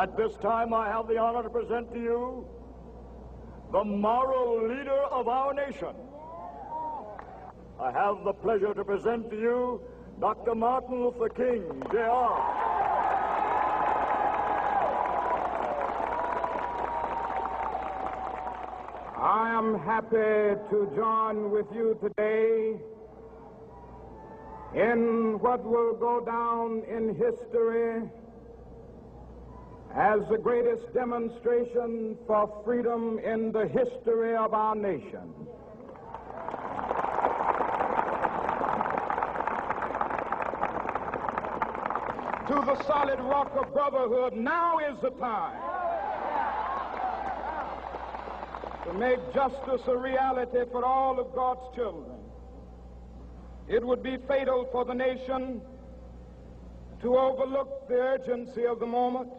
At this time, I have the honor to present to you the moral leader of our nation. I have the pleasure to present to you Dr. Martin Luther King, Jr. I am happy to join with you today in what will go down in history as the greatest demonstration for freedom in the history of our nation. To the solid rock of brotherhood, now is the time to make justice a reality for all of God's children. It would be fatal for the nation to overlook the urgency of the moment.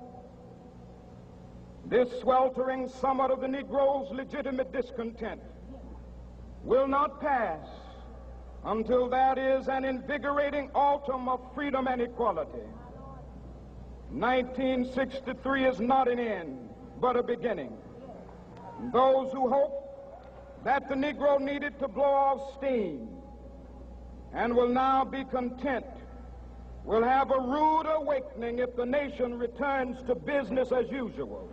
This sweltering summit of the Negro's legitimate discontent will not pass until there is an invigorating autumn of freedom and equality. 1963 is not an end, but a beginning. Those who hope that the Negro needed to blow off steam and will now be content will have a rude awakening if the nation returns to business as usual.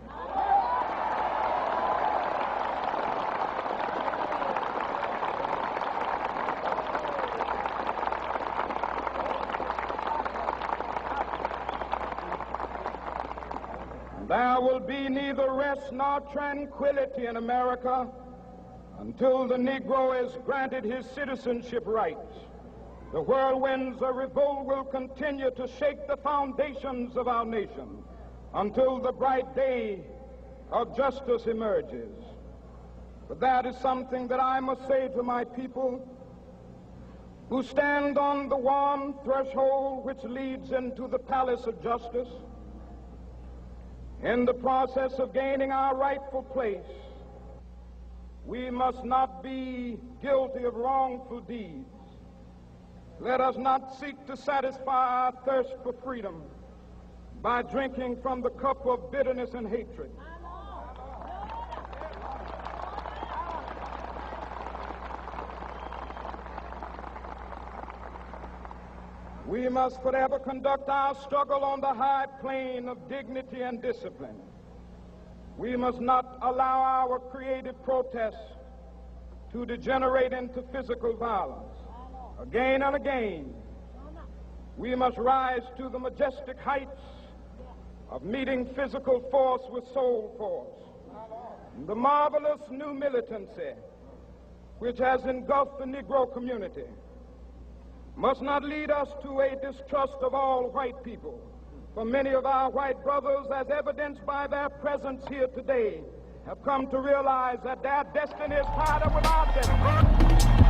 There will be neither rest nor tranquility in America until the Negro is granted his citizenship rights. The whirlwinds of revolt will continue to shake the foundations of our nation until the bright day of justice emerges. But that is something that I must say to my people who stand on the warm threshold which leads into the palace of justice. In the process of gaining our rightful place, we must not be guilty of wrongful deeds. Let us not seek to satisfy our thirst for freedom by drinking from the cup of bitterness and hatred. We must forever conduct our struggle on the high plane of dignity and discipline. We must not allow our creative protests to degenerate into physical violence. Again and again, we must rise to the majestic heights of meeting physical force with soul force. The marvelous new militancy which has engulfed the Negro community must not lead us to a distrust of all white people. For many of our white brothers, as evidenced by their presence here today, have come to realize that their destiny is tied up with our destiny.